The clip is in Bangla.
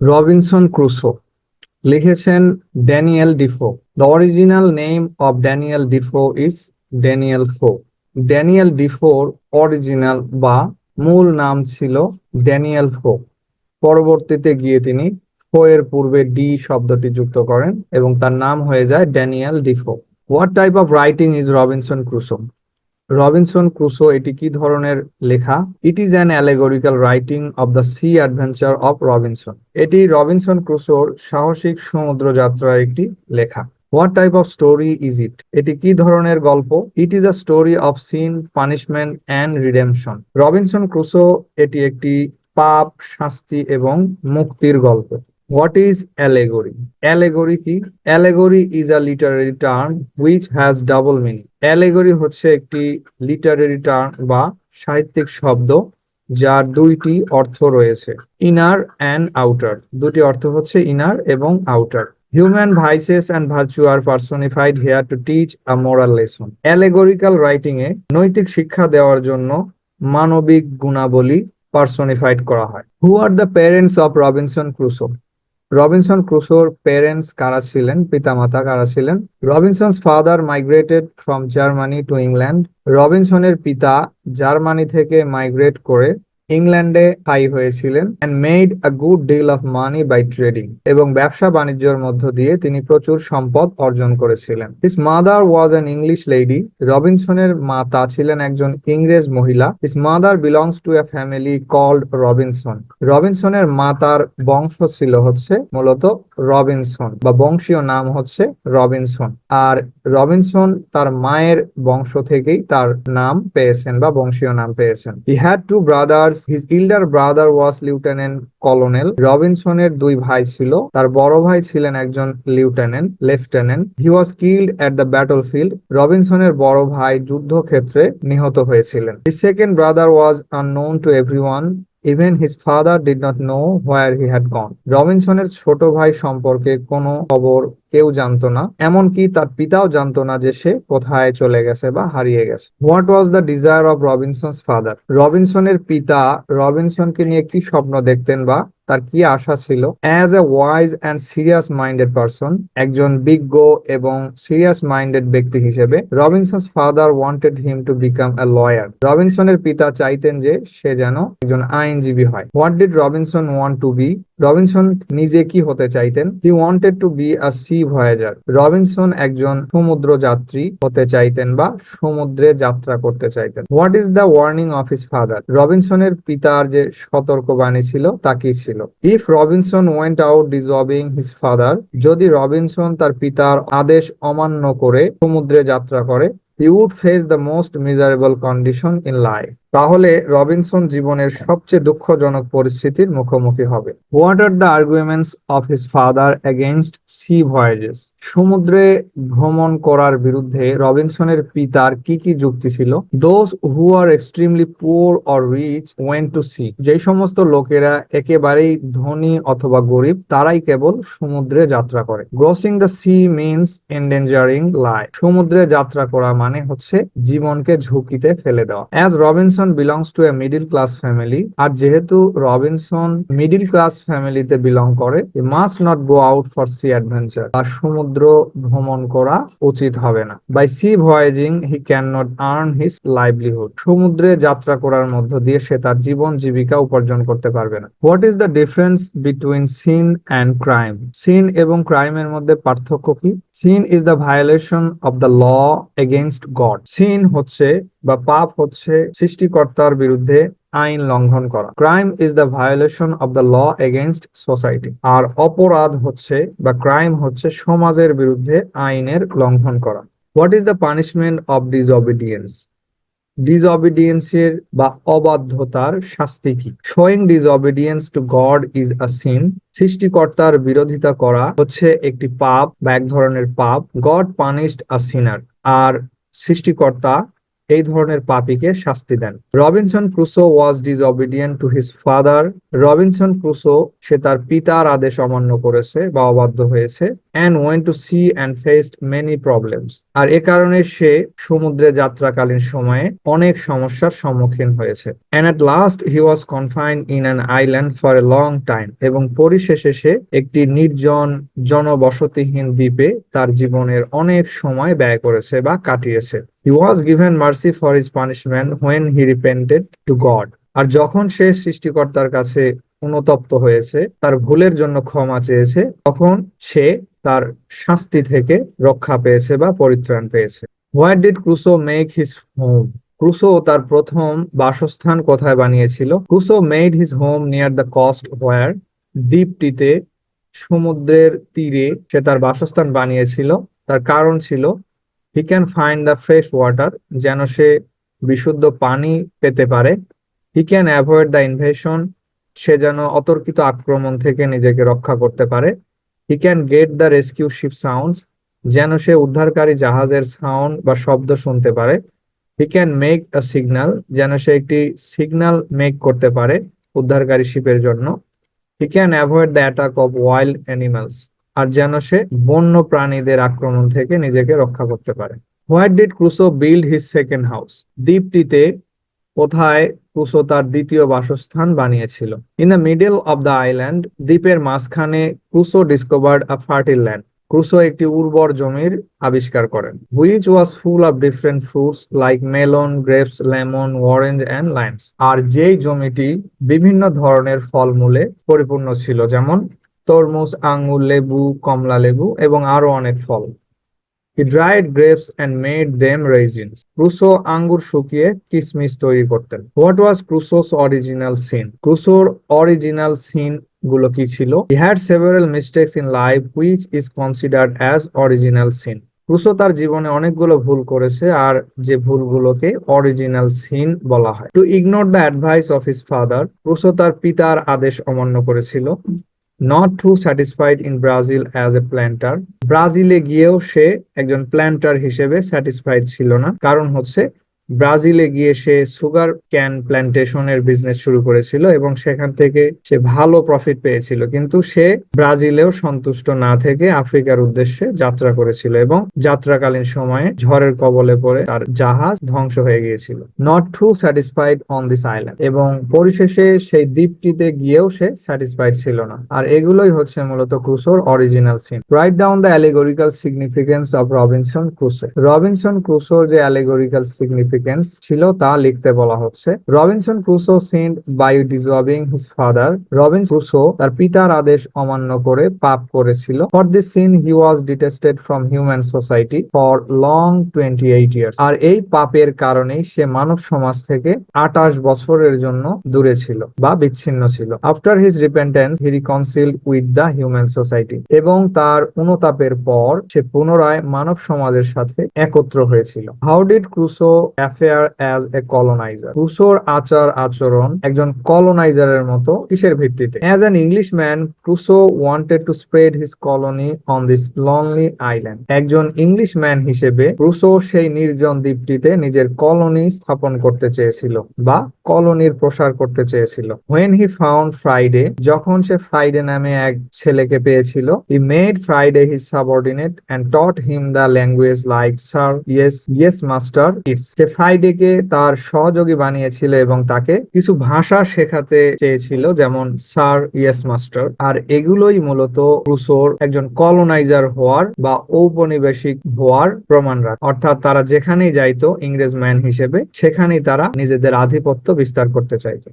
রবিনসন ক্রুসো লিখেছেন Daniel Defoe. The original name of Daniel Defoe is Daniel ফো। ড্যানিয়েল ডিফোর অরিজিনাল বা মূল নাম ছিল ড্যানিয়েল ফো। পরবর্তীতে গিয়ে তিনি ফো এর পূর্বে ডি শব্দটি যুক্ত করেন এবং তার নাম হয়ে যায় Daniel Defoe. What type of writing is Robinson Crusoe? Robinson Crusoe এটি কি ধরনের লেখা? It is an allegorical writing of the sea adventure of Robinson. এটি রবিনসন ক্রুসোর সাহসিক সমুদ্র যাত্রার একটি লেখা। What type of story is it? এটি কি ধরনের গল্প? It is a story of sin, punishment and redemption. Robinson Crusoe এটি একটি পাপ, শাস্তি এবং মুক্তির গল্প। What is allegory? অ্যালেগরি কি? Allegory is a literary term which has double meaning. Allegory হচ্ছে একটি লিটারেরি টার্ম বা সাহিত্যিক শব্দ যার দুইটি অর্থ রয়েছে, ইনার অ্যান্ড আউটার। দুটি অর্থ হচ্ছে ইনার এবং outer. Human vices and virtue are personified here to teach a moral lesson. Allegorical writing এ নৈতিক শিক্ষা দেওয়ার জন্য মানবিক গুণাবলী পার্সনিফাইড করা হয়। Who are the parents of Robinson Crusoe? Robinson ক্রুসোর প্যারেন্টস কারা ছিলেন, পিতামাতা কারা ছিলেন? Robinson's father migrated from Germany to England. রবিনসনের পিতা জার্মানি থেকে মাইগ্রেট করে ইংল্যান্ডে স্থায়ী হয়েছিলেন and made a good deal of money by trading, এবং ব্যবসা বাণিজ্যের মধ্য দিয়ে তিনি প্রচুর সম্পদ অর্জন করেছিলেন। His mother was an English lady. রবিনসনের মাতা ছিলেন একজন ইংরেজ মহিলা। His mother belongs to a family called Robinson. রবিনসনের মাতার বংশ ছিল হচ্ছে মূলত রবিনসন বা বংশীয় নাম হচ্ছে রবিনসন। আর রবিনসন তার মায়ের বংশ থেকেই তার নাম পেয়েছেন বা বংশীয় নাম পেয়েছেন। He had two brothers. His elder brother was lieutenant colonel. রবিনসনের দুই ভাই ছিল, তার বড় ভাই ছিলেন একজন lieutenant. He was killed at the battlefield. রবিনসনের বড় ভাই যুদ্ধক্ষেত্রে নিহত হয়েছিলেন। His second brother was unknown to everyone. Even his father did not know where he had gone. রবিনসনের ছোট ভাই সম্পর্কে কোনো খবর কেউ জানতো না, এমনকি তার পিতাও জানতো না যে সে কোথায় চলে গেছে বা হারিয়ে গেছে। What was the desire of Robinson's father? রবিনসনের পিতা রবিনসনকে নিয়ে কি স্বপ্ন দেখতেন বা তার কি আশা ছিল? As a wise and serious minded person, একজন বিজ্ঞ এবং সিরিয়াস মাইন্ডেড ব্যক্তি হিসেবে Robinson's father wanted him to become a lawyer. রবিনসনের পিতা চাইতেন যে সে যেন একজন আইনজীবী হয়। What did Robinson want to be? Robinson নিজে কি হতে চাইতেন? He wanted to be a sea voyager. Robinson একজন সমুদ্র যাত্রী হতে চাইতেন বা সমুদ্রে যাত্রা করতে চাইতেন। What is the warning of his father? রবিনসনের পিতার যে সতর্কবাণী ছিল তা কি ছিল? If Robinson went out disobeying his father, যদি রবিনসন তার পিতার আদেশ অমান্য করে সমুদ্রে যাত্রা করে, he would face the most miserable condition in life. তাহলে রবিনসন জীবনের সবচেয়ে দুঃখজনক পরিস্থিতির মুখোমুখি হবে। What are the arguments of his father against sea voyages? সমুদ্রে ভ্রমণ করার বিরুদ্ধে রবিনসনের পিতার কি কি যুক্তি ছিল? Those who are extremely poor or rich went to sea, যে সমস্ত লোকেরা একেবারেই ধনী অথবা গরিব তারাই কেবল সমুদ্রে যাত্রা করে। Crossing the sea means endangering life, সমুদ্রে যাত্রা করা মানে হচ্ছে জীবনকে ঝুঁকিতে ফেলে দেওয়া। As Robinson belongs to a middle class family, আর যেহেতু রবিনসন মিডিল ক্লাস ফ্যামিলিতে বিলং করে, he must not go out for sea adventure, আর সমুদ্র ভ্রমণ করা উচিত হবে না। By sea voyaging he can not earn his livelihood, সমুদ্রে যাত্রা করার মধ্য দিয়ে সে তার জীবন জীবিকা উপার্জন করতে পারবে না। What is the difference between sin and crime? Sin এবং ক্রাইমের মধ্যে পার্থক্য কি? Sin is the violation of the law against God. Sin হচ্ছে বা পাপ হচ্ছে সৃষ্টিকর্তার বিরুদ্ধে আইন লঙ্ঘন করা। Crime is the violation of the law against society, আর অপরাধ হচ্ছে বা ক্রাইম হচ্ছে সমাজের বিরুদ্ধে আইনের লঙ্ঘন করা। What is the punishment of disobedience? ডিসঅবিডিয়েন্সের বা অবাধ্যতার শাস্তি কি? Showing disobedience to God is a sin, সৃষ্টিকর্তার বিরোধিতা করা হচ্ছে একটি পাপ বা এক ধরনের পাপ। গড পানিশড আ সিনার, আর সৃষ্টিকর্তা এই ধরনের পাপীকে শাস্তি দেন। Robinson Crusoe was disobedient to his father. Robinson Crusoe সে তার পিতার আদেশ অমান্য করেছে বা অবাধ্য হয়েছে। and went to sea and faced many problems. আর এ কারণে সে সমুদ্রে যাত্রাকালীন সময়ে অনেক সমস্যার সম্মুখীন হয়েছে। And at last he was confined in an island for a long time. এবং পরিশেষে সে একটি নির্জন জনবসতিহীন দ্বীপে তার জীবনের অনেক সময় ব্যয় করেছে বা কাটিয়েছে। He was given mercy for his punishment when he repented to God. আর যখন সে সৃষ্টিকর্তার কাছে অনুতপ্ত হয়েছে, তার ভুলের জন্য ক্ষমা চেয়েছে, তখন সে তার শাস্তি থেকে রক্ষা পেয়েছে বা পরিত্রাণ পেয়েছে। Where did Crusoe make his home? Crusoe তার প্রথম বাসস্থান কোথায় বানিয়েছিল? Crusoe made his home near the coast where, দ্বীপটিতে সমুদ্রের তীরে সে তার বাসস্থান বানিয়েছিল। তার কারণ ছিল he can find the fresh water, যেন সে বিশুদ্ধ পানি পেতে পারে। He can avoid the invasion, সে যেন অতর্কিত আক্রমণ থেকে নিজেকে রক্ষা করতে পারে। He can get the rescue ship sounds, যেন সে উদ্ধারকারী জাহাজের সাউন্ড বা শব্দ শুনতে পারে। He can make a signal, যেন সে একটি সিগন্যাল মেক করতে পারে উদ্ধারকারী শিপের জন্য। He can avoid the attack of wild animals, আর যেন সে বন্য প্রাণীদের আক্রমণ থেকে নিজেকে রক্ষা করতে পারে। Where did Crusoe build his second house? দ্বীপটিতে কোথায় ক্রুসো তার দ্বিতীয় বাসস্থান বানিয়েছিল? In the middle of the island, দ্বীপের মাঝখানে Crusoe discovered a fertile land, Crusoe একটি উর্বর জমির আবিষ্কার করেন। Which was full of different fruits like melon, grapes, lemon, orange and limes, আর যেই জমিটি বিভিন্ন ধরনের ফলমূলে পরিপূর্ণ ছিল, যেমন তরমুজ, আঙ্গুর, লেবু, কমলা লেবু এবং আরো অনেক ফল। He dried grapes and made them raisins. Crusoe আঙ্গুর শুকিয়ে কিশমিশ তৈরি করতেন। What was Crusoe's original sin? ক্রুসোর অরিজিনাল সিন গুলো কি ছিল? He had several mistakes in life which is considered as original sin. Crusoe তার জীবনে অনেকগুলো ভুল করেছে, আর যে ভুলগুলোকে অরিজিনাল সিন বলা হয়। To ignore the advice of his father, Crusoe তার পিতার আদেশ অমান্য করেছিল। Not too satisfied in Brazil as a planter, ব্রাজিলে গিয়েও সে একজন প্ল্যান্টার হিসেবে স্যাটিসফাইড ছিল না। কারণ হচ্ছে ব্রাজিলে গিয়ে সে সুগার ক্যান প্ল্যান্টেশনের বিজনেস শুরু করেছিল এবং সেখান থেকে সে ভালো প্রফিট পেয়েছিল, কিন্তু সে ব্রাজিলেও সন্তুষ্ট না থেকে আফ্রিকার উদ্দেশ্যে যাত্রা করেছিল এবং যাত্রাকালীন সময়ে ঝড়ের কবলে পড়ে তার জাহাজ ধ্বংস হয়ে গিয়েছিল। Not to satisfied on this island, এবং পরিশেষে সেই দ্বীপটিতে গিয়েও সে স্যাটিসফাইড ছিল না। আর এগুলোই হচ্ছে মূলত ক্রুসোর original sin. Write down the allegorical significance of Robinson Crusoe. Robinson ক্রুসোর যে অ্যালেগরিক্যাল সিগনিফিকেন্স ছিল তা লিখতে বলা হচ্ছে। Robinson Crusoe sinned by disobeying his father. Robinson Crusoe তার পিতার আদেশ অমান্য করে পাপ করেছিল। For this sin he was detested from human society for long 28 years. আর এই পাপের কারণেই সে মানব সমাজ থেকে 28 বছরের জন্য দূরে ছিল বা বিচ্ছিন্ন ছিল। After his repentance he reconciled with the human society, এবং তার অনুতাপের পর সে পুনরায় মানব সমাজের সাথে একত্র হয়েছিল। How did Crusoe affair as a colonizer? ক্রুসোর আচার আচরণ একজন কলোনাইজারের মতো কিসের ভিত্তিতে? As an Englishman Crusoe wanted to spread his colony on this lonely island. একজন ইংলিশম্যান হিসেবে ক্রুসো সেই নির্জন দ্বীপটিতে নিজের কলোনি স্থাপন করতে চেয়েছিল বা কলোনির প্রসার করতে চেয়েছিল। When he found Friday, যখন সে ফ্রাইডে নামে এক ছেলেকে পেয়েছিল, he made Friday his subordinate and taught him the language like sir, yes, yes master, it's. সে ফ্রাইডেকে তার সহযোগী বানিয়েছিল এবং তাকে কিছু ভাষা শেখাতে চেয়েছিল, যেমন স্যার, ইয়েস মাস্টার। আর এগুলোই মূলত ক্রুসোর একজন কলোনাইজার হওয়ার বা ঔপনিবেশিক হওয়ার প্রমাণ রাখে। অর্থাৎ তারা যেখানেই যাইতো ইংরেজ ম্যান হিসেবে, সেখানেই তারা নিজেদের আধিপত্য বিস্তার করতে চাইতো।